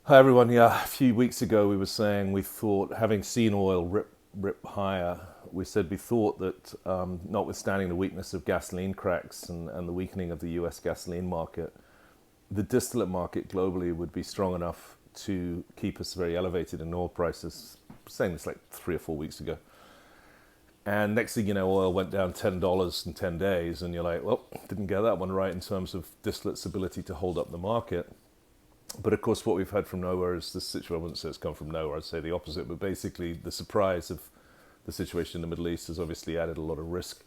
Hi everyone. Yeah, a few weeks ago we were saying we thought, having seen oil rip higher, we said we thought that notwithstanding the weakness of gasoline cracks and the weakening of the U.S. gasoline market, the distillate market globally would be strong enough to keep us very elevated in oil prices. Saying this like 3 or 4 weeks ago, and next thing you know, oil went down $10 in 10 days, and you're like, well, didn't get that one right in terms of distillate's ability to hold up the market. But of course, what we've had from nowhere is this situation. I wouldn't say it's come from nowhere, I'd say the opposite. But basically, the surprise of the situation in the Middle East has obviously added a lot of risk.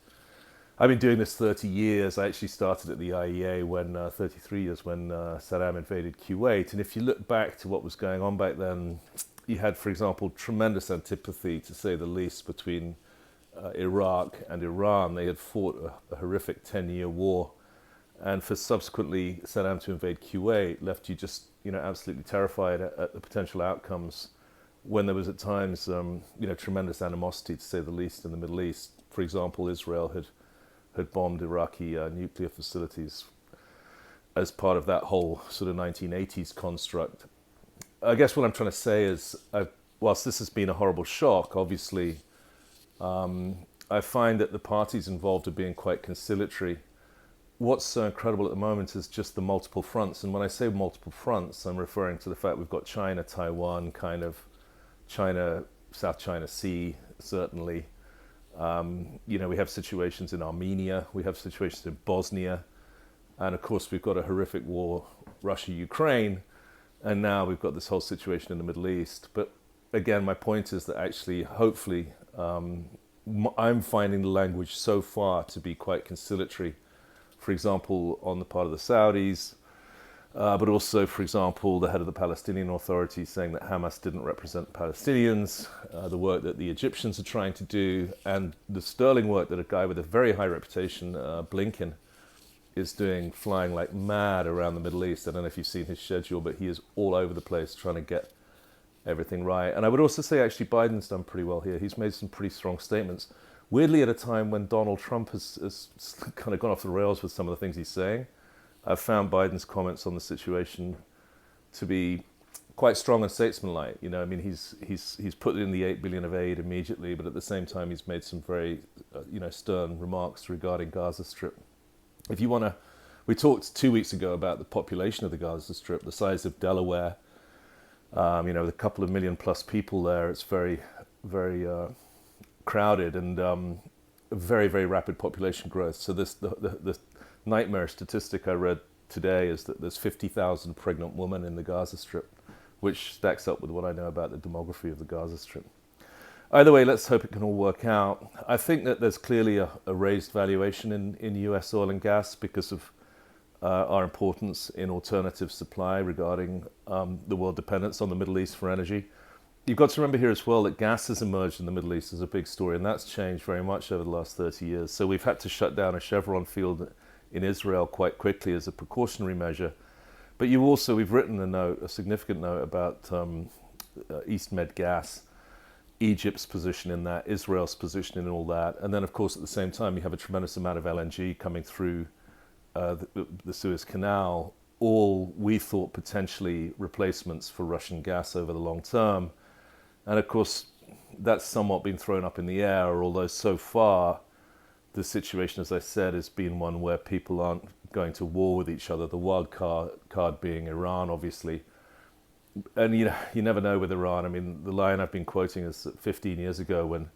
I've been doing this 30 years. I actually started at the IEA when 33 years when Saddam invaded Kuwait. And if you look back to what was going on back then, you had, for example, tremendous antipathy, to say the least, between Iraq and Iran. They had fought a horrific 10-year war, and for subsequently Saddam to invade Kuwait left you just absolutely terrified at the potential outcomes. When there was at times tremendous animosity, to say the least, in the Middle East. For example, Israel had bombed Iraqi nuclear facilities as part of that whole sort of 1980s construct. I guess what I'm trying to say is, whilst this has been a horrible shock, obviously, I find that the parties involved are being quite conciliatory. What's so incredible at the moment is just the multiple fronts. And when I say multiple fronts, I'm referring to the fact we've got China, Taiwan, kind of China, South China Sea, certainly. We have situations in Armenia, we have situations in Bosnia, and of course we've got a horrific war, Russia-Ukraine, and now we've got this whole situation in the Middle East. But again, my point is that actually, hopefully, I'm finding the language so far to be quite conciliatory. For example, on the part of the Saudis, but also, for example, the head of the Palestinian Authority saying that Hamas didn't represent Palestinians, the work that the Egyptians are trying to do, and the sterling work that a guy with a very high reputation, Blinken, is doing, flying like mad around the Middle East. I don't know if you've seen his schedule, but he is all over the place trying to get everything right. And I would also say, actually, Biden's done pretty well here. He's made some pretty strong statements. Weirdly, at a time when Donald Trump has kind of gone off the rails with some of the things he's saying, I've found Biden's comments on the situation to be quite strong and statesmanlike. He's put in the $8 billion of aid immediately, but at the same time, he's made some very, stern remarks regarding Gaza Strip. If you want to, we talked 2 weeks ago about the population of the Gaza Strip, the size of Delaware. With a couple of million plus people there, it's very, very crowded, and very, very rapid population growth. So the nightmare statistic I read today is that there's 50,000 pregnant women in the Gaza Strip, which stacks up with what I know about the demography of the Gaza Strip. Either way, let's hope it can all work out. I think that there's clearly a raised valuation in US oil and gas because of our importance in alternative supply regarding the world dependence on the Middle East for energy. You've got to remember here as well that gas has emerged in the Middle East as a big story, and that's changed very much over the last 30 years. So we've had to shut down a Chevron field in Israel quite quickly as a precautionary measure. But we've written a significant note about East Med gas, Egypt's position in that, Israel's position in all that. And then, of course, at the same time, you have a tremendous amount of LNG coming through the Suez Canal, all we thought potentially replacements for Russian gas over the long term. And of course, that's somewhat been thrown up in the air, although so far, the situation, as I said, has been one where people aren't going to war with each other, the wild card being Iran, obviously. And you never know with Iran. I mean, the line I've been quoting is that 15 years ago when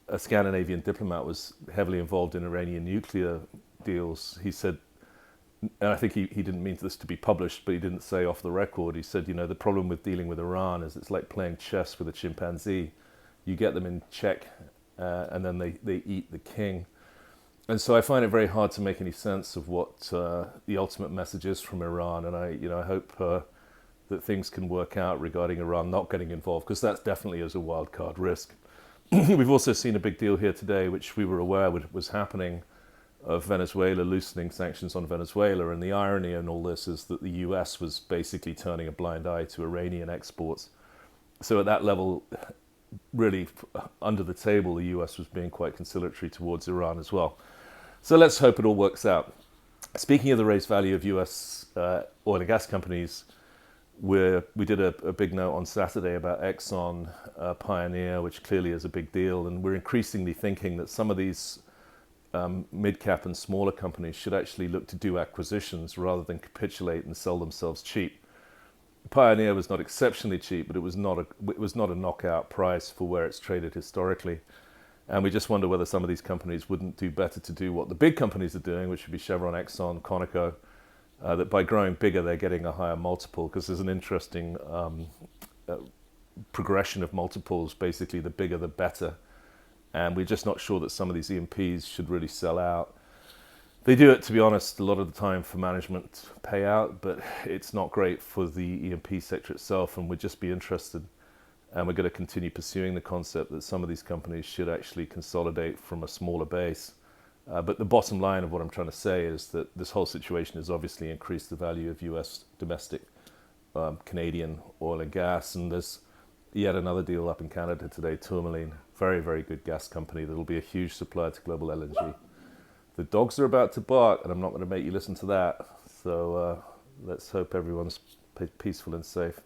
a Scandinavian diplomat was heavily involved in Iranian nuclear deals, he said, and I think he didn't mean this to be published, but he didn't say off the record, he said, the problem with dealing with Iran is it's like playing chess with a chimpanzee. You get them in check, and then they eat the king. And so I find it very hard to make any sense of what the ultimate message is from Iran, and I hope that things can work out regarding Iran not getting involved, because that definitely is a wild card risk. We've also seen a big deal here today, which we were aware was happening, of Venezuela loosening sanctions on Venezuela. And the irony in all this is that the US was basically turning a blind eye to Iranian exports. So at that level, really under the table, the US was being quite conciliatory towards Iran as well. So let's hope it all works out. Speaking of the raised value of US oil and gas companies, We did a big note on Saturday about Exxon Pioneer, which clearly is a big deal, and we're increasingly thinking that some of these mid-cap and smaller companies should actually look to do acquisitions rather than capitulate and sell themselves cheap. Pioneer was not exceptionally cheap, but it was not a knockout price for where it's traded historically. And we just wonder whether some of these companies wouldn't do better to do what the big companies are doing, which would be Chevron, Exxon, Conoco, that by growing bigger, they're getting a higher multiple, because there's an interesting progression of multiples. Basically, the bigger, the better. And we're just not sure that some of these E&Ps should really sell out. They do it, to be honest, a lot of the time for management payout, but it's not great for the E&P sector itself, and we'd just be interested. And we're going to continue pursuing the concept that some of these companies should actually consolidate from a smaller base. But the bottom line of what I'm trying to say is that this whole situation has obviously increased the value of US domestic Canadian oil and gas. And there's yet another deal up in Canada today, Tourmaline, very, very good gas company that will be a huge supplier to global LNG. The dogs are about to bark, and I'm not going to make you listen to that. So let's hope everyone's peaceful and safe.